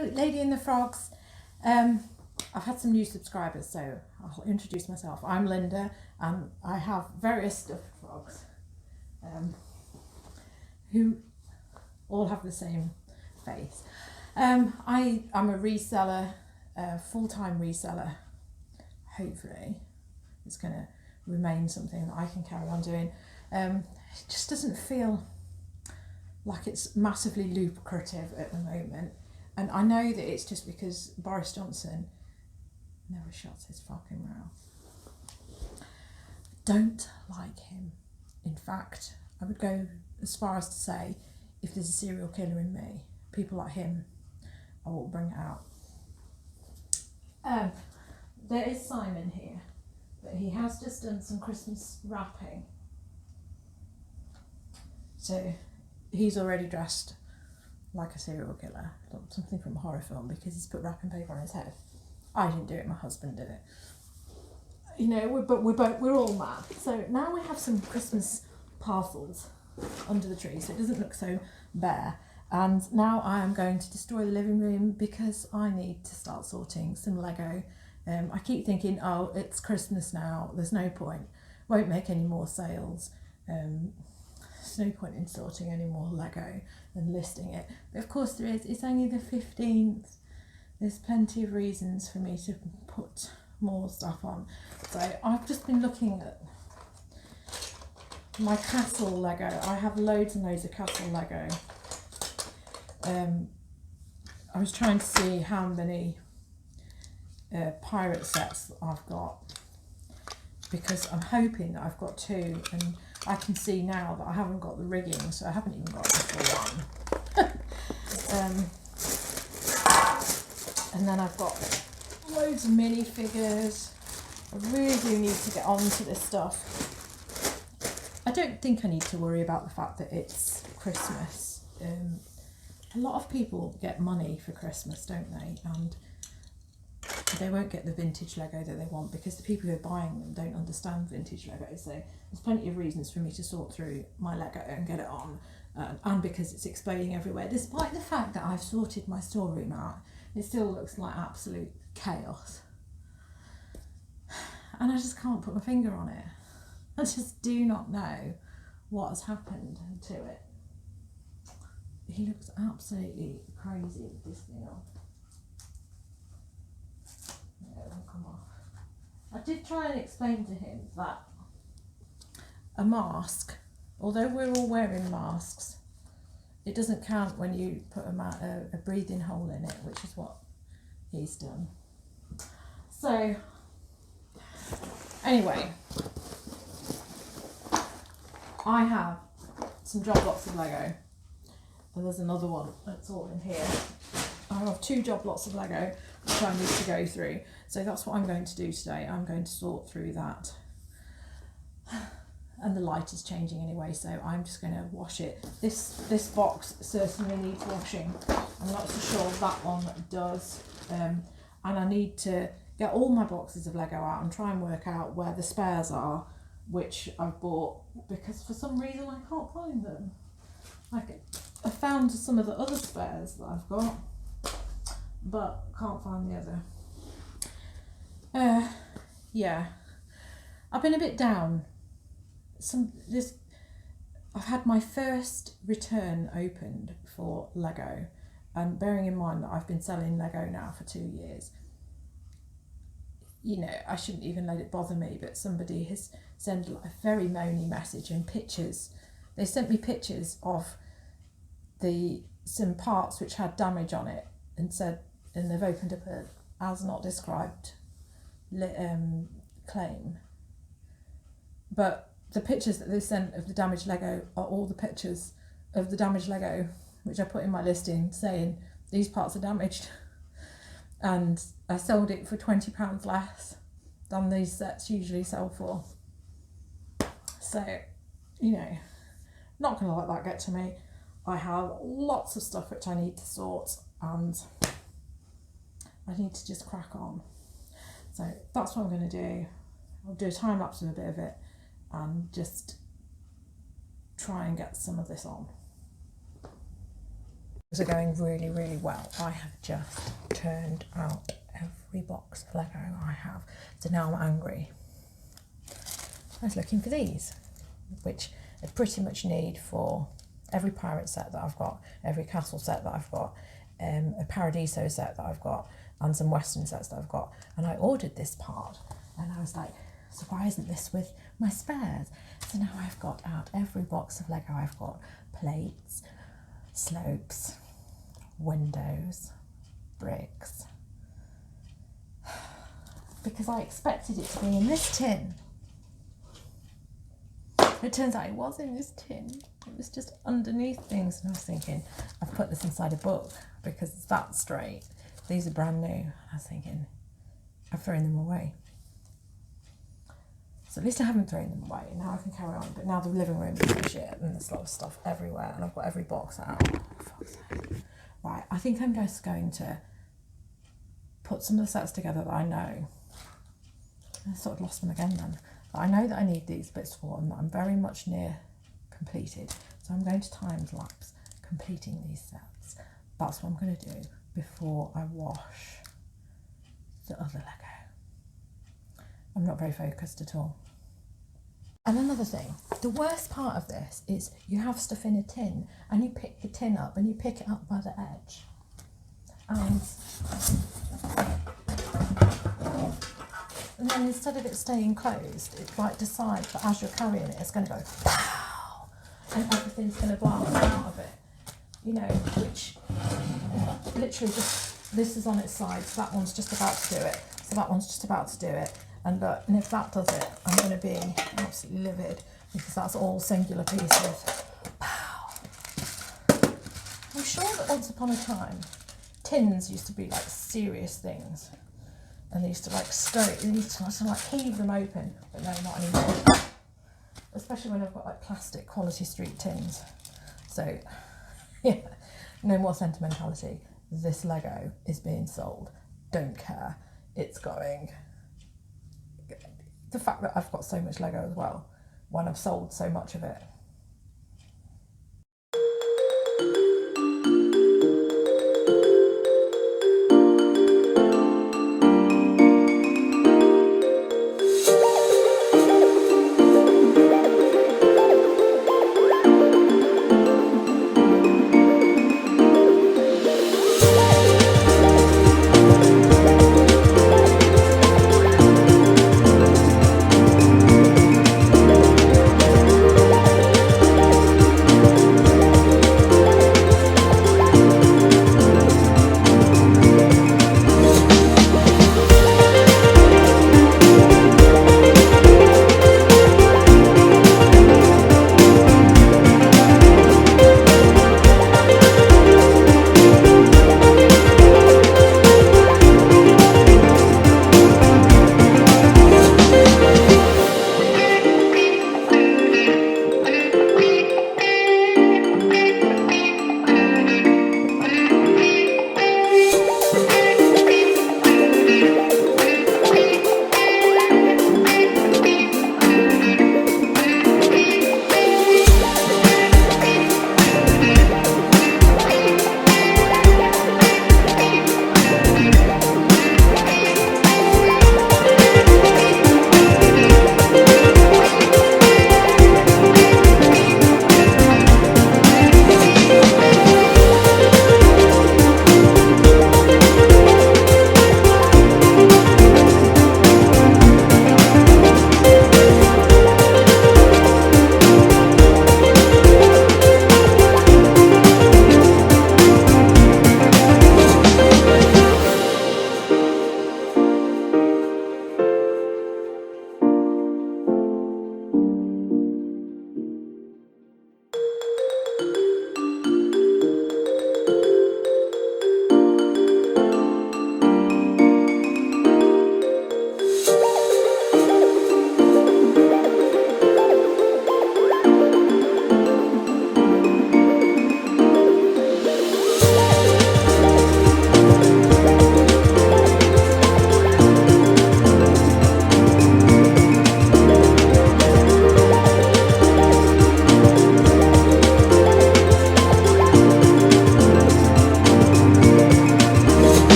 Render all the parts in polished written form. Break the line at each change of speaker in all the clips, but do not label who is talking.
Hello, Lady and the Frogs. I've had some new subscribers, so I'll introduce myself. I'm Linda, and I have various stuffed frogs who all have the same face. I'm a reseller, full-time reseller. Hopefully it's going to remain something that I can carry on doing. It just doesn't feel like it's massively lucrative at the moment, and I know that it's just because Boris Johnson never shuts his fucking mouth. Don't like him. In fact, I would go as far as to say, if there's a serial killer in me, people like him, I will bring it out. There is Simon here, but he has just done some Christmas wrapping. So he's already dressed like a serial killer, something from a horror film, because he's put wrapping paper on his head. I didn't do it, my husband did it. You know, we're all mad. So now we have some Christmas parcels under the tree, so it doesn't look so bare. And now I am going to destroy the living room because I need to start sorting some Lego. I keep thinking, oh, it's Christmas now, there's no point, won't make any more sales. There's no point in sorting any more Lego and listing it. But of course there is, it's only the 15th. There's plenty of reasons for me to put more stuff on. So I've just been looking at my castle Lego. I have loads and loads of castle Lego. I was trying to see how many pirate sets I've got, because I'm hoping that I've got 2, and I can see now that I haven't got the rigging, so I haven't even got the full one. And then I've got loads of minifigures. I really do need to get on to this stuff. I don't think I need to worry about the fact that it's Christmas. A lot of people get money for Christmas, don't they? And they won't get the vintage Lego that they want because the people who are buying them don't understand vintage Lego. So there's plenty of reasons for me to sort through my Lego and get it on. And because it's exploding everywhere, despite the fact that I've sorted my storeroom out, it still looks like absolute chaos. And I just can't put my finger on it. I just do not know what has happened to it. He looks absolutely crazy with this thing on. No, it won't come off. I did try and explain to him that a mask, although we're all wearing masks, it doesn't count when you put a breathing hole in it, which is what he's done. So, anyway, I have some job lots of Lego. And there's another one that's all in here. I have 2 job lots of Lego which I need to go through. So that's what I'm going to do today. I'm going to sort through that. And the light is changing anyway, so I'm just going to wash it. This box certainly needs washing. I'm not so sure that one does. And I need to get all my boxes of Lego out and try and work out where the spares are, which I've bought, because for some reason I can't find them. I found some of the other spares that I've got, but can't find the other. Yeah, I've been a bit down. I've had my first return opened for Lego, and bearing in mind that I've been selling Lego now for 2 years, you know, I shouldn't even let it bother me, but somebody has sent a very moany message and pictures. They sent me pictures of some parts which had damage on it, and they've opened up a as not described claim. But the pictures that they sent of the damaged Lego are all the pictures of the damaged Lego, which I put in my listing saying these parts are damaged. And I sold it for £20 less than these sets usually sell for. So, you know, not going to let that get to me. I have lots of stuff which I need to sort, and I need to just crack on. So that's what I'm going to do. I'll do a time lapse of a bit of it and just try and get some of this on. are going really, really well. I have just turned out every box of Lego I have, so now I'm angry. I was looking for these, which I pretty much need for every pirate set that I've got, every castle set that I've got, a Paradiso set that I've got, and some Western sets that I've got. And I ordered this part, and I was like, so why isn't this with my spares? So now I've got out every box of Lego. I've got plates, slopes, windows, bricks, because I expected it to be in this tin. It turns out it was in this tin. It was just underneath things, and I was thinking, I've put this inside a book because it's that straight. These are brand new. I was thinking, I've thrown them away. So at least I haven't thrown them away. Now I can carry on. But now the living room is shit, and there's a lot of stuff everywhere, and I've got every box out. For fuck's sake. Right, I think I'm just going to put some of the sets together that I know. I sort of lost them again then. But I know that I need these bits for them. I'm very much near completed. So I'm going to time lapse completing these sets. That's what I'm going to do before I wash the other Lego. I'm not very focused at all. And another thing, the worst part of this is you have stuff in a tin and you pick the tin up and you pick it up by the edge. And then instead of it staying closed, it like decides that as you're carrying it, it's going to go pow, and everything's going to blast out of it. You know, which literally just, this is on its side, so that one's just about to do it. So that one's just about to do it. And look, and if that does it, I'm going to be absolutely livid because that's all singular pieces. Pow. I'm sure that once upon a time, tins used to be like serious things. And they used to like heave them open, but no, not anymore. Especially when I've got like plastic quality street tins. So yeah, no more sentimentality. This Lego is being sold. Don't care. It's going. The fact that I've got so much Lego as well, when I've sold so much of it.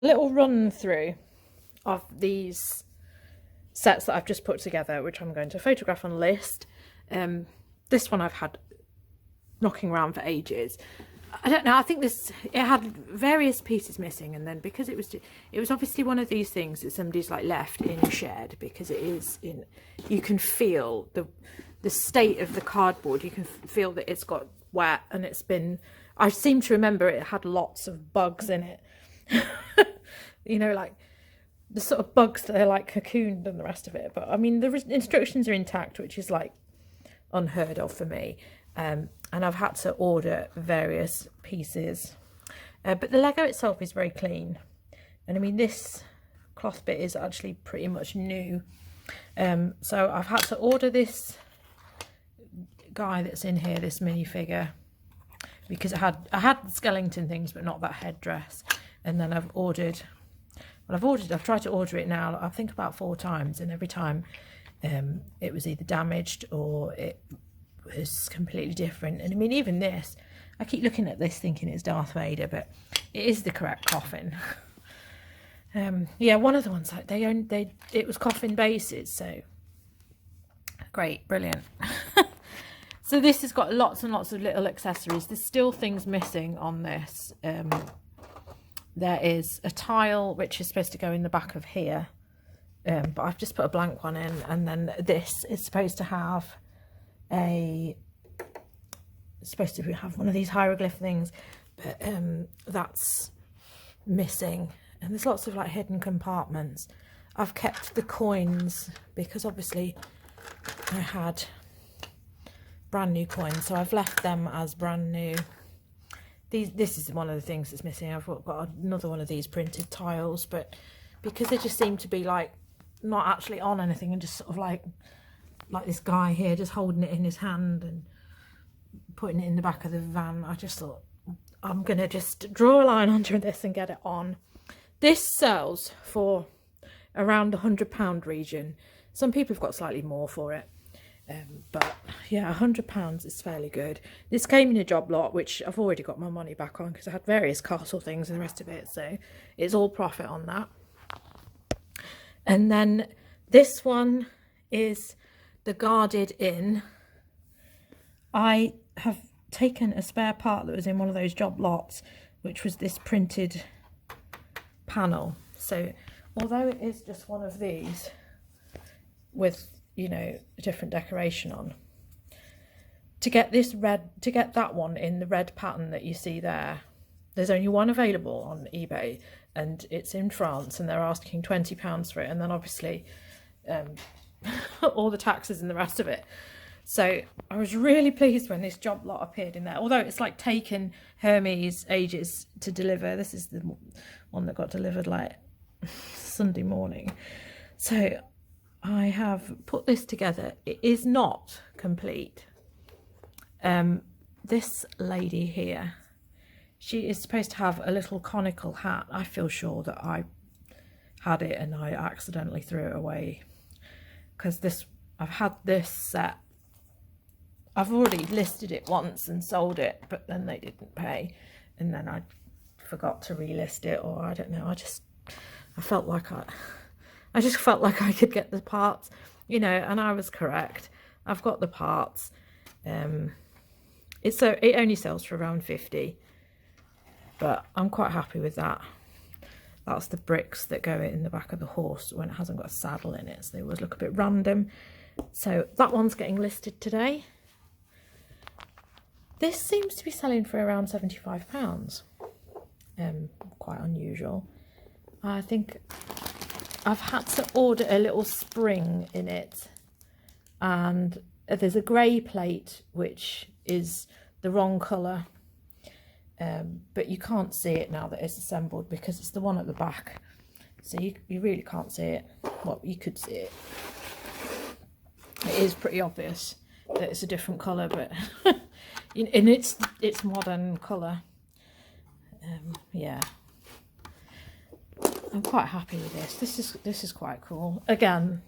Little run through of these sets that I've just put together, which I'm going to photograph and list. This one I've had knocking around for ages. I don't know, I think it had various pieces missing, and then because it was obviously one of these things that somebody's like left in a shed, because it is in, you can feel the state of the cardboard, you can feel that it's got wet, and it's been, I seem to remember it had lots of bugs in it. You know, like the sort of bugs that are like cocooned and the rest of it. But I mean, the instructions are intact, which is like unheard of for me. And I've had to order various pieces. But the Lego itself is very clean. And I mean, this cloth bit is actually pretty much new. So I've had to order this guy that's in here, this minifigure, because I had the skeleton things, but not that headdress. And then I've tried to order it now, I think about 4 times, and every time it was either damaged or it was completely different. And I mean, even this, I keep looking at this thinking it's Darth Vader, but it is the correct coffin. Yeah, one of the ones, like it was coffin bases, so great, brilliant. So this has got lots and lots of little accessories. There's still things missing on this. There is a tile which is supposed to go in the back of here, but I've just put a blank one in, and then this is supposed to have one of these hieroglyph things, but that's missing. And there's lots of like hidden compartments. I've kept the coins because obviously I had brand new coins, so I've left them as brand new. This is one of the things that's missing. I've got another one of these printed tiles, but because they just seem to be like not actually on anything, and just sort of like this guy here just holding it in his hand and putting it in the back of the van, I just thought I'm gonna just draw a line under this and get it on. This sells for around the £100 region. Some people have got slightly more for it. But yeah, £100 is fairly good. This came in a job lot, which I've already got my money back on because I had various castle things and the rest of it, so it's all profit on that. And then this one is the guarded in. I have taken a spare part that was in one of those job lots, which was this printed panel. So although it is just one of these with, you know, a different decoration on, to get that one in the red pattern that you see there, there's only one available on eBay, and it's in France, and they're asking £20 for it, and then obviously all the taxes and the rest of it. So I was really pleased when this job lot appeared in there, although it's like taken Hermes ages to deliver. This is the one that got delivered like Sunday morning. So I have put this together. It is not complete. This lady here, she is supposed to have a little conical hat. I feel sure that I had it and I accidentally threw it away, because I've had this set. I've already listed it once and sold it, but then they didn't pay, and then I forgot to relist it, or I don't know. I just felt like I could get the parts, you know, and I was correct. I've got the parts. It only sells for around 50, but I'm quite happy with that. That's the bricks that go in the back of the horse when it hasn't got a saddle in it, so they always look a bit random. So that one's getting listed today. This seems to be selling for around £75. Quite unusual. I think I've had to order a little spring in it, and there's a grey plate which is the wrong colour, but you can't see it now that it's assembled because it's the one at the back, so you really can't see it. Well, you could see it. It is pretty obvious that it's a different colour, but and it's modern colour. Yeah, I'm quite happy with this. This is quite cool. Again,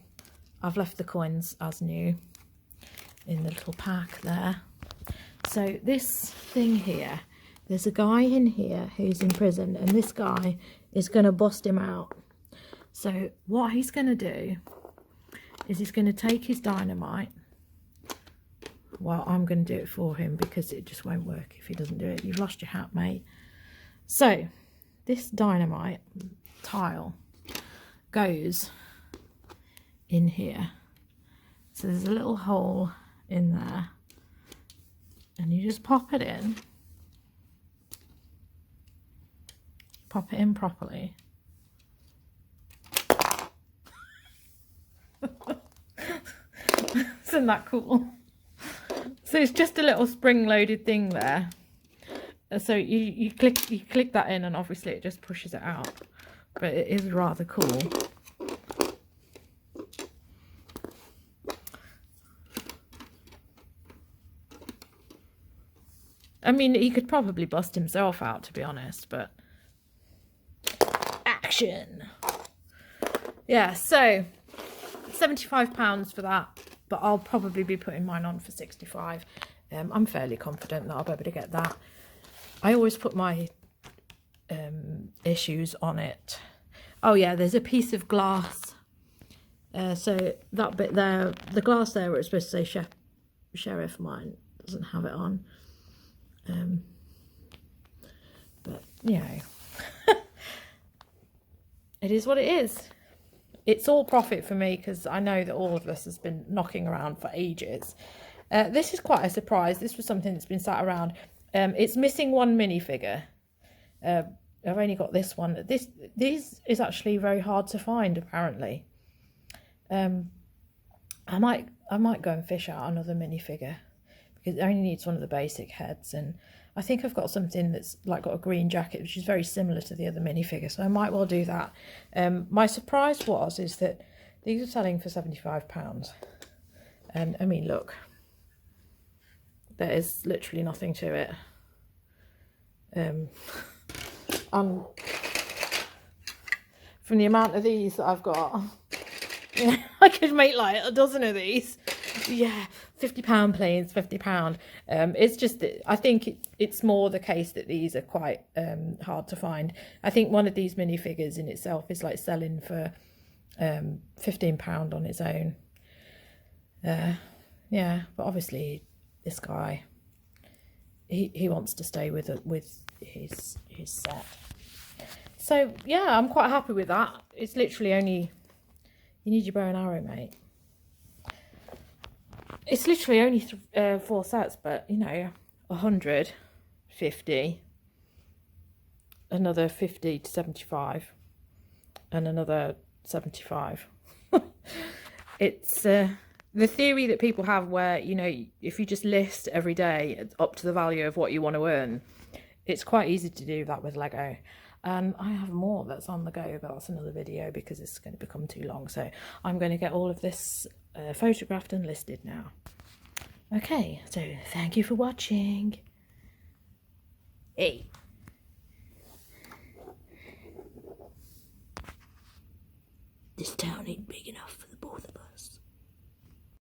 I've left the coins as new in the little pack there. So this thing here, there's a guy in here who's in prison, and this guy is going to bust him out. So what he's going to do is he's going to take his dynamite. Well, I'm going to do it for him because it just won't work if he doesn't do it. You've lost your hat, mate. So this dynamite tile goes in here. So there's a little hole in there, and you just pop it in. Pop it in properly. Isn't that cool? So it's just a little spring-loaded thing there. So you click that in, and obviously it just pushes it out. But it is rather cool. I mean, he could probably bust himself out, to be honest, but action. Yeah, so £75 for that, but I'll probably be putting mine on for 65. I'm fairly confident that I'll be able to get that. I always put my issues on it. Oh yeah, there's a piece of glass. So that bit there, the glass there where it's supposed to say sheriff, mine doesn't have it on. But you know, it is what it is. It's all profit for me because I know that all of this has been knocking around for ages. This is quite a surprise. This was something that's been sat around. It's missing one minifigure. I've only got this one. This is actually very hard to find, apparently. I might go and fish out another minifigure because it only needs one of the basic heads, and I think I've got something that's like got a green jacket, which is very similar to the other minifigure, so I might well do that. My surprise is that these are selling for £75, and I mean, look, there is literally nothing to it. From the amount of these that I've got, yeah, I could make like a dozen of these. Yeah, £50 planes, £50. It's just that I think it's more the case that these are quite hard to find. I think one of these minifigures in itself is like selling for £15 on its own. Yeah, but obviously this guy, he wants to stay with his set. So yeah, I'm quite happy with that. It's literally only, you need your bow and arrow, mate. It's literally only 4 sets, but you know, 100, 50, another 50 to 75, and another 75. It's the theory that people have where, you know, if you just list every day up to the value of what you want to earn, it's quite easy to do that with Lego. And I have more that's on the go, but that's another video because it's going to become too long. So I'm going to get all of this photographed and listed now. Okay, so thank you for watching. Hey. This town ain't big enough.